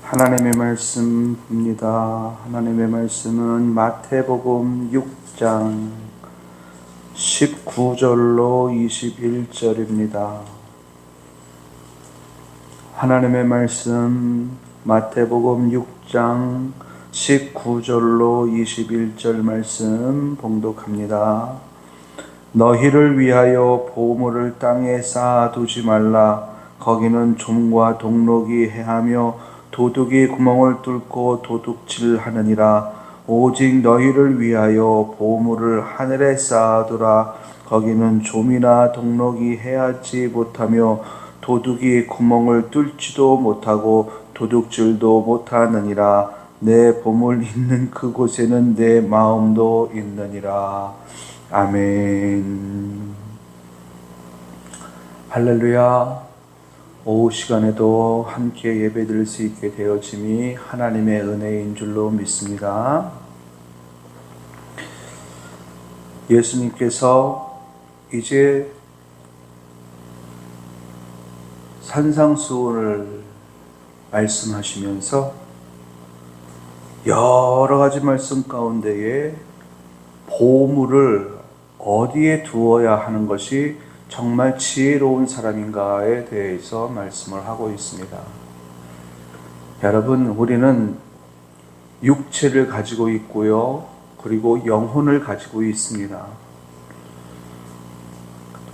하나님의 말씀입니다. 하나님의 말씀은 마태복음 6장 19절로 21절입니다. 하나님의 말씀 마태복음 6장 19절로 21절 말씀 봉독합니다. 너희를 위하여 보물을 땅에 쌓아두지 말라. 거기는 좀과 동록이 해하며 도둑이 구멍을 뚫고 도둑질하느니라. 오직 너희를 위하여 보물을 하늘에 쌓아두라. 거기는 좀이나 동록이 해하지 못하며 도둑이 구멍을 뚫지도 못하고 도둑질도 못하느니라. 내 보물 있는 그곳에는 내 마음도 있느니라. 아멘. 할렐루야. 오후 시간에도 함께 예배드릴 수 있게 되어짐이 하나님의 은혜인 줄로 믿습니다. 예수님께서 이제 산상수훈을 말씀하시면서 여러 가지 말씀 가운데에 보물을 어디에 두어야 하는 것이 정말 지혜로운 사람인가에 대해서 말씀을 하고 있습니다. 여러분, 우리는 육체를 가지고 있고요, 그리고 영혼을 가지고 있습니다.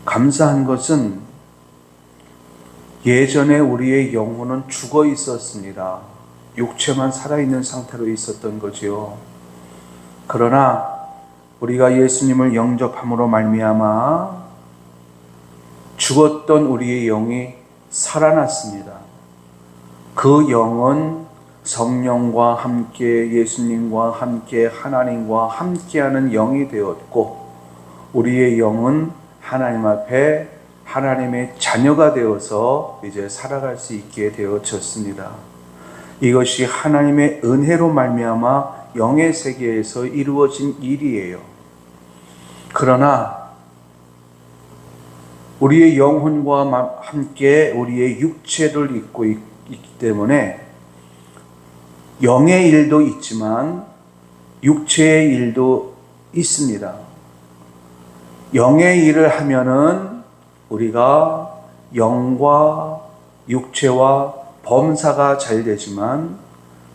감사한 것은 예전에 우리의 영혼은 죽어 있었습니다. 육체만 살아있는 상태로 있었던 거지요. 그러나 우리가 예수님을 영접함으로 말미암아 죽었던 우리의 영이 살아났습니다. 그 영은 성령과 함께 예수님과 함께 하나님과 함께하는 영이 되었고, 우리의 영은 하나님 앞에 하나님의 자녀가 되어서 이제 살아갈 수 있게 되어졌습니다. 이것이 하나님의 은혜로 말미암아 영의 세계에서 이루어진 일이에요. 그러나 우리의 영혼과 함께 우리의 육체를 입고 있기 때문에 영의 일도 있지만 육체의 일도 있습니다. 영의 일을 하면은 우리가 영과 육체와 범사가 잘 되지만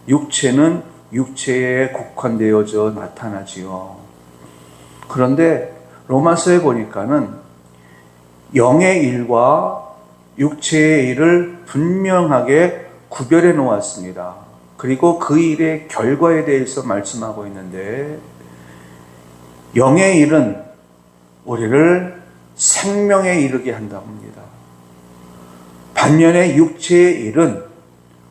육체는 육체에 국한되어져 나타나지요. 그런데 로마서에 보니까는 영의 일과 육체의 일을 분명하게 구별해 놓았습니다. 그리고 그 일의 결과에 대해서 말씀하고 있는데, 영의 일은 우리를 생명에 이르게 한다고 합니다. 반면에 육체의 일은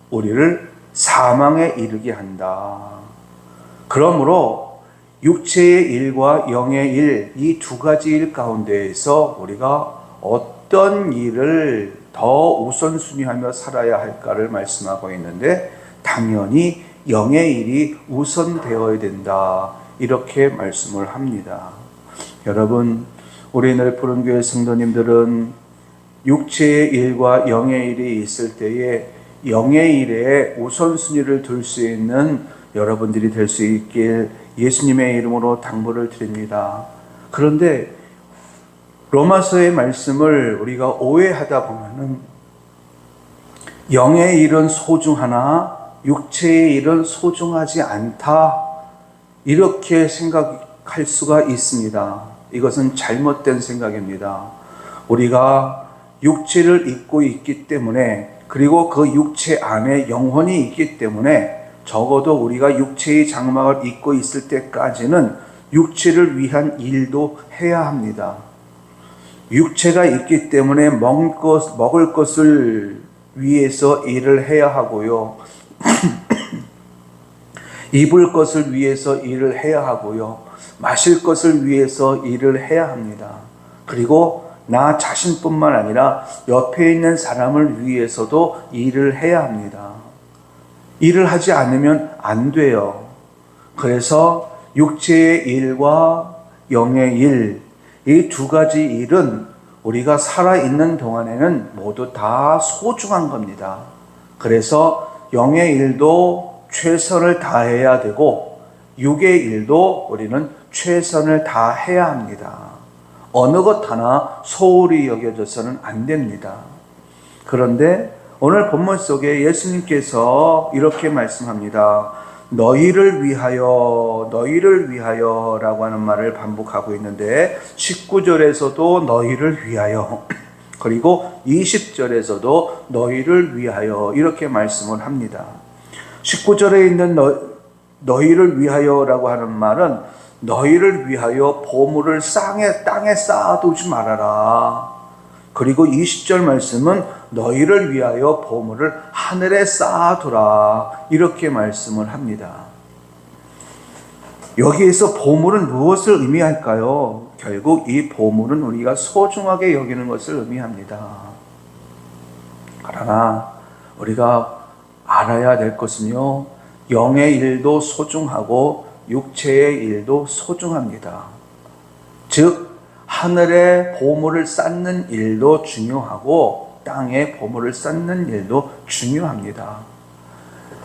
우리를 사망에 이르게 한다. 그러므로 육체의 일과 영의 일, 이 두 가지 일 가운데에서 우리가 어떤 일을 더 우선순위하며 살아야 할까를 말씀하고 있는데, 당연히 영의 일이 우선되어야 된다, 이렇게 말씀을 합니다. 여러분, 우리 푸른교회 성도님들은 육체의 일과 영의 일이 있을 때에 영의 일에 우선순위를 둘 수 있는 여러분들이 될 수 있길 예수님의 이름으로 당부를 드립니다. 그런데 로마서의 말씀을 우리가 오해하다 보면은 영의 일은 소중하나 육체의 일은 소중하지 않다, 이렇게 생각할 수가 있습니다. 이것은 잘못된 생각입니다. 우리가 육체를 입고 있기 때문에, 그리고 그 육체 안에 영혼이 있기 때문에 적어도 우리가 육체의 장막을 입고 있을 때까지는 육체를 위한 일도 해야 합니다. 육체가 있기 때문에 먹을 것을 위해서 일을 해야 하고요. 입을 것을 위해서 일을 해야 하고요. 마실 것을 위해서 일을 해야 합니다. 그리고 나 자신뿐만 아니라 옆에 있는 사람을 위해서도 일을 해야 합니다. 일을 하지 않으면 안 돼요. 그래서 육체의 일과 영의 일, 이 두 가지 일은 우리가 살아있는 동안에는 모두 다 소중한 겁니다. 그래서 영의 일도 최선을 다해야 되고 육의 일도 우리는 최선을 다해야 합니다. 어느 것 하나 소홀히 여겨져서는 안 됩니다. 그런데 오늘 본문 속에 예수님께서 이렇게 말씀합니다. 너희를 위하여 라고 하는 말을 반복하고 있는데 19절에서도 너희를 위하여 그리고 20절에서도 너희를 위하여 이렇게 말씀을 합니다. 19절에 있는 너희를 위하여라고 하는 말은 너희를 위하여 보물을 땅에 쌓아두지 말아라. 그리고 20절 말씀은 너희를 위하여 보물을 하늘에 쌓아두라. 이렇게 말씀을 합니다. 여기에서 보물은 무엇을 의미할까요? 결국 이 보물은 우리가 소중하게 여기는 것을 의미합니다. 그러나 우리가 알아야 될 것은요, 영의 일도 소중하고 육체의 일도 소중합니다. 즉 하늘에 보물을 쌓는 일도 중요하고 땅에 보물을 쌓는 일도 중요합니다.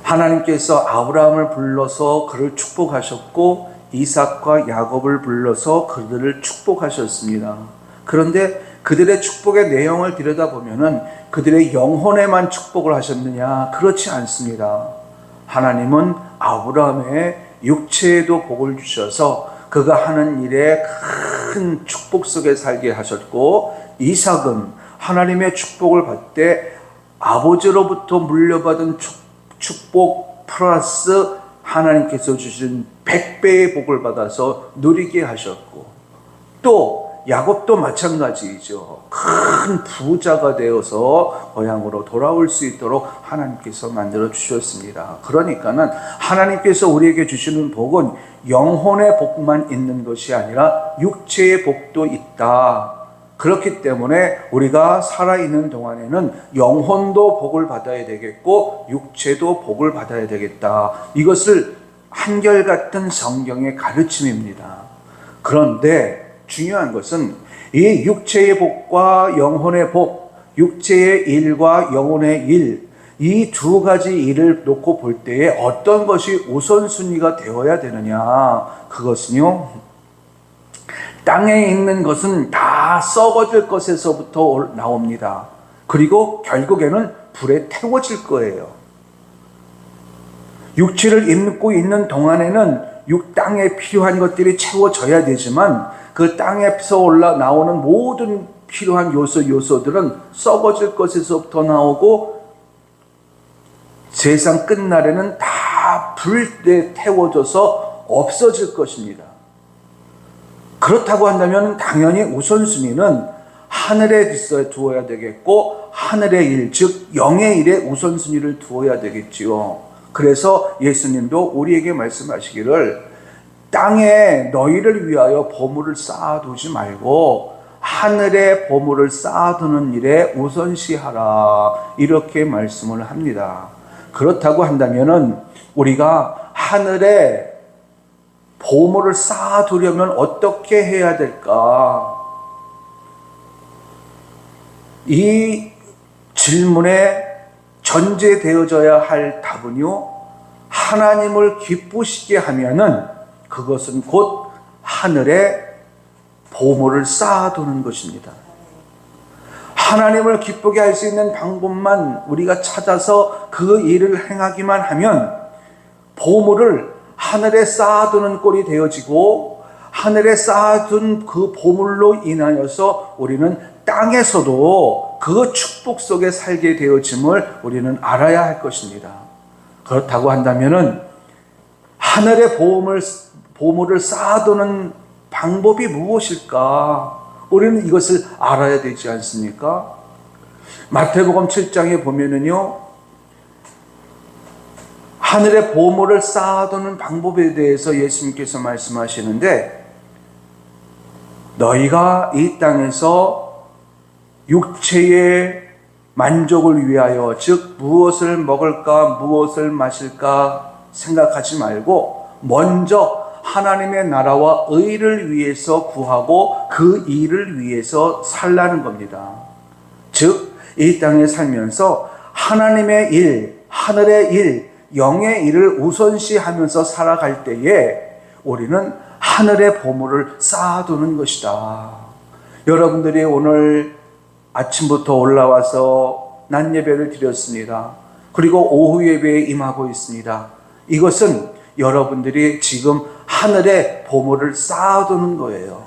하나님께서 아브라함을 불러서 그를 축복하셨고 이삭과 야곱을 불러서 그들을 축복하셨습니다. 그런데 그들의 축복의 내용을 들여다보면 그들의 영혼에만 축복을 하셨느냐? 그렇지 않습니다. 하나님은 아브라함의 육체에도 복을 주셔서 그가 하는 일에 큰 축복 속에 살게 하셨고, 이삭은 하나님의 축복을 받되 아버지로부터 물려받은 축복 플러스 하나님께서 주신 100배의 복을 받아서 누리게 하셨고, 또 야곱도 마찬가지이죠. 큰 부자가 되어서 고향으로 돌아올 수 있도록 하나님께서 만들어 주셨습니다. 그러니까는 하나님께서 우리에게 주시는 복은 영혼의 복만 있는 것이 아니라 육체의 복도 있다. 그렇기 때문에 우리가 살아있는 동안에는 영혼도 복을 받아야 되겠고 육체도 복을 받아야 되겠다. 이것을 한결같은 성경의 가르침입니다. 그런데 중요한 것은 이 육체의 복과 영혼의 복, 육체의 일과 영혼의 일, 이 두 가지 일을 놓고 볼 때에 어떤 것이 우선순위가 되어야 되느냐? 그것은요, 땅에 있는 것은 다 썩어질 것에서부터 나옵니다. 그리고 결국에는 불에 태워질 거예요. 육체를 입고 있는 동안에는 땅에 필요한 것들이 채워져야 되지만 그 땅에서 나오는 모든 필요한 요소들은 썩어질 것에서부터 나오고 세상 끝날에는 다 불에 태워져서 없어질 것입니다. 그렇다고 한다면 당연히 우선순위는 하늘에 두어야 되겠고 하늘의 일, 즉 영의 일에 우선순위를 두어야 되겠지요. 그래서 예수님도 우리에게 말씀하시기를 땅에 너희를 위하여 보물을 쌓아두지 말고 하늘에 보물을 쌓아두는 일에 우선시하라. 이렇게 말씀을 합니다. 그렇다고 한다면은 우리가 하늘에 보물을 쌓아두려면 어떻게 해야 될까? 이 질문에 전제되어져야 할 답은요, 하나님을 기쁘시게 하면은 그것은 곧 하늘에 보물을 쌓아두는 것입니다. 하나님을 기쁘게 할 수 있는 방법만 우리가 찾아서 그 일을 행하기만 하면 보물을 하늘에 쌓아두는 꼴이 되어지고, 하늘에 쌓아둔 그 보물로 인하여서 우리는 땅에서도 그 축복 속에 살게 되어짐을 우리는 알아야 할 것입니다. 그렇다고 한다면은 하늘에 보물을 쌓아두는 방법이 무엇일까? 우리는 이것을 알아야 되지 않습니까? 마태복음 7장에 보면은요, 하늘에 보물을 쌓아두는 방법에 대해서 예수님께서 말씀하시는데, 너희가 이 땅에서 육체의 만족을 위하여, 즉 무엇을 먹을까 무엇을 마실까 생각하지 말고 먼저 하나님의 나라와 의를 위해서 구하고 그 일을 위해서 살라는 겁니다. 즉 이 땅에 살면서 하나님의 일, 하늘의 일, 영의 일을 우선시하면서 살아갈 때에 우리는 하늘의 보물을 쌓아두는 것이다. 여러분들이 오늘 아침부터 올라와서 낮 예배를 드렸습니다. 그리고 오후 예배에 임하고 있습니다. 이것은 여러분들이 지금 하늘의 보물을 쌓아두는 거예요.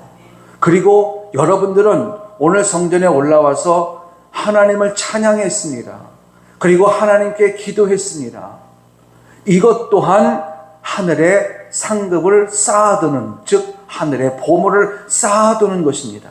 그리고 여러분들은 오늘 성전에 올라와서 하나님을 찬양했습니다. 그리고 하나님께 기도했습니다. 이것 또한 하늘의 상급을 쌓아두는, 즉 하늘의 보물을 쌓아두는 것입니다.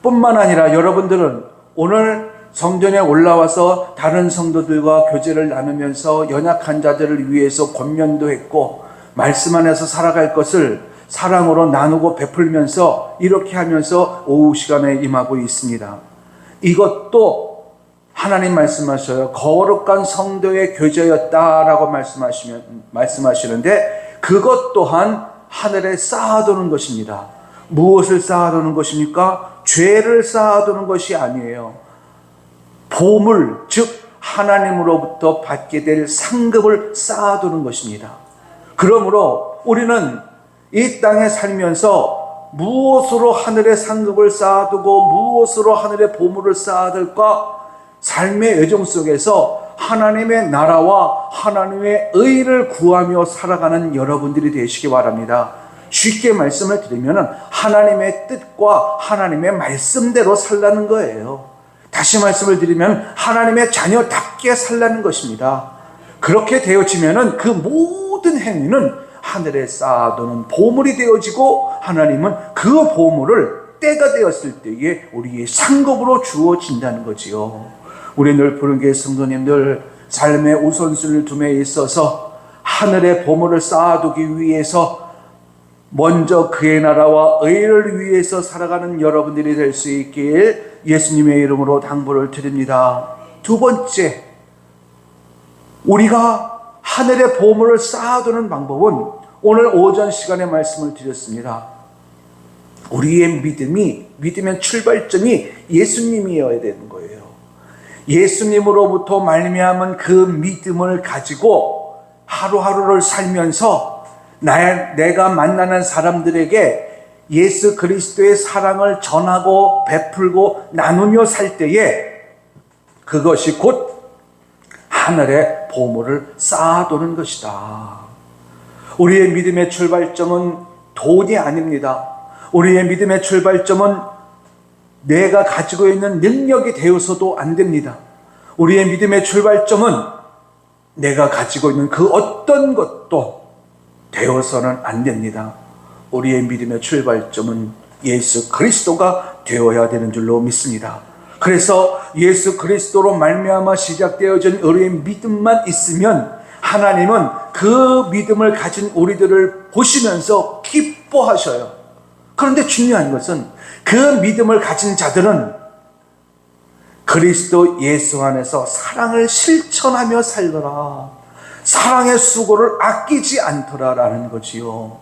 뿐만 아니라 여러분들은 오늘 성전에 올라와서 다른 성도들과 교제를 나누면서 연약한 자들을 위해서 권면도 했고, 말씀 안에서 살아갈 것을 사랑으로 나누고 베풀면서 이렇게 하면서 오후 시간에 임하고 있습니다. 이것도 하나님 말씀하셔요. 거룩한 성도의 교제였다라고 말씀하시는데, 그것 또한 하늘에 쌓아두는 것입니다. 무엇을 쌓아두는 것입니까? 죄를 쌓아두는 것이 아니에요. 보물, 즉 하나님으로부터 받게 될 상급을 쌓아두는 것입니다. 그러므로 우리는 이 땅에 살면서 무엇으로 하늘의 상급을 쌓아두고 무엇으로 하늘의 보물을 쌓아둘까? 삶의 여정 속에서 하나님의 나라와 하나님의 의를 구하며 살아가는 여러분들이 되시기 바랍니다. 쉽게 말씀을 드리면 하나님의 뜻과 하나님의 말씀대로 살라는 거예요. 다시 말씀을 드리면 하나님의 자녀답게 살라는 것입니다. 그렇게 되어지면 그 모든 행위는 하늘에 쌓아두는 보물이 되어지고, 하나님은 그 보물을 때가 되었을 때에 우리의 상급으로 주어진다는 거지요. 우리 늘 부른교회 성도님들, 삶의 우선순위를 둠에 있어서 하늘의 보물을 쌓아두기 위해서 먼저 그의 나라와 의를 위해서 살아가는 여러분들이 될 수 있길 예수님의 이름으로 당부를 드립니다. 두 번째, 우리가 하늘의 보물을 쌓아두는 방법은 오늘 오전 시간에 말씀을 드렸습니다. 우리의 믿음의 출발점이 예수님이어야 되는 거예요. 예수님으로부터 말미암은 그 믿음을 가지고 하루하루를 살면서 내가 만나는 사람들에게 예수 그리스도의 사랑을 전하고 베풀고 나누며 살 때에 그것이 곧 하늘의 보물을 쌓아두는 것이다. 우리의 믿음의 출발점은 돈이 아닙니다. 우리의 믿음의 출발점은 내가 가지고 있는 능력이 되어서도 안 됩니다. 우리의 믿음의 출발점은 내가 가지고 있는 그 어떤 것도 되어서는 안 됩니다. 우리의 믿음의 출발점은 예수 그리스도가 되어야 되는 줄로 믿습니다. 그래서 예수 그리스도로 말미암아 시작되어진 우리의 믿음만 있으면 하나님은 그 믿음을 가진 우리들을 보시면서 기뻐하셔요. 그런데 중요한 것은 그 믿음을 가진 자들은 그리스도 예수 안에서 사랑을 실천하며 살더라, 사랑의 수고를 아끼지 않더라라는 거지요.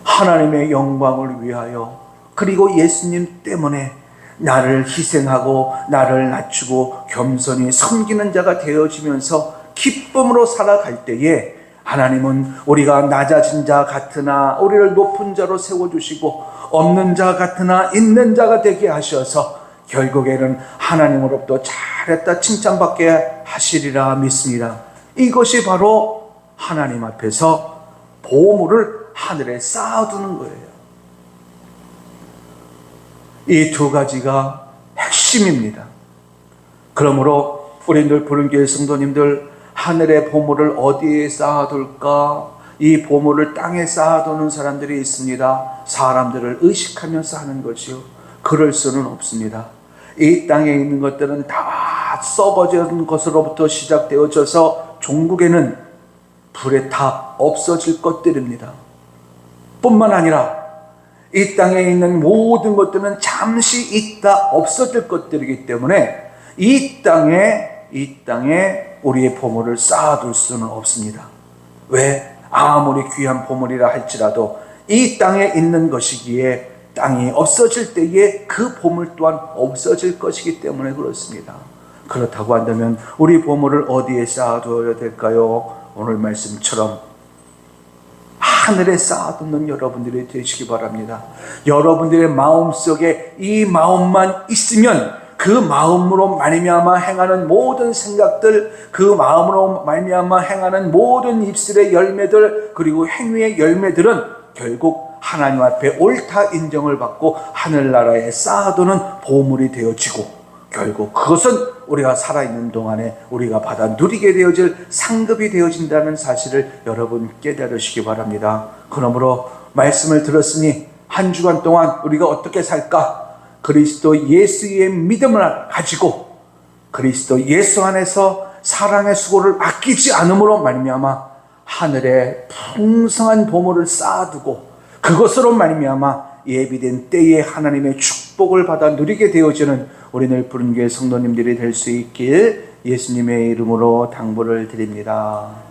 하나님의 영광을 위하여, 그리고 예수님 때문에 나를 희생하고 나를 낮추고 겸손히 섬기는 자가 되어지면서 기쁨으로 살아갈 때에 하나님은 우리가 낮아진 자 같으나 우리를 높은 자로 세워주시고, 없는 자 같으나 있는 자가 되게 하셔서 결국에는 하나님으로부터 잘했다 칭찬받게 하시리라 믿습니다. 이것이 바로 하나님 앞에서 보물을 하늘에 쌓아두는 거예요. 이 두 가지가 핵심입니다. 그러므로 우리 늘 부른교회 성도님들, 하늘의 보물을 어디에 쌓아둘까? 이 보물을 땅에 쌓아두는 사람들이 있습니다. 사람들을 의식하면서 하는 것이요, 그럴 수는 없습니다. 이 땅에 있는 것들은 다 썩어진 것으로부터 시작되어져서 종국에는 불에 다 없어질 것들입니다. 뿐만 아니라 이 땅에 있는 모든 것들은 잠시 있다 없어질 것들이기 때문에 이 땅에 우리의 보물을 쌓아둘 수는 없습니다. 왜? 아무리 귀한 보물이라 할지라도 이 땅에 있는 것이기에 땅이 없어질 때에 그 보물 또한 없어질 것이기 때문에 그렇습니다. 그렇다고 한다면 우리 보물을 어디에 쌓아두어야 될까요? 오늘 말씀처럼 하늘에 쌓아두는 여러분들이 되시기 바랍니다. 여러분들의 마음속에 이 마음만 있으면 그 마음으로 말미암아 행하는 모든 생각들, 그 마음으로 말미암아 행하는 모든 입술의 열매들, 그리고 행위의 열매들은 결국 하나님 앞에 옳다 인정을 받고 하늘나라에 쌓아두는 보물이 되어지고, 결국 그것은 우리가 살아있는 동안에 우리가 받아 누리게 되어질 상급이 되어진다는 사실을 여러분 깨달으시기 바랍니다. 그러므로 말씀을 들었으니 한 주간 동안 우리가 어떻게 살까? 그리스도 예수의 믿음을 가지고 그리스도 예수 안에서 사랑의 수고를 아끼지 않음으로 말미암아 하늘에 풍성한 보물을 쌓아두고 그것으로 말미암아 예비된 때에 하나님의 축복을 받아 누리게 되어지는 우리 늘 푸른교회 성도님들이 될 수 있길 예수님의 이름으로 당부를 드립니다.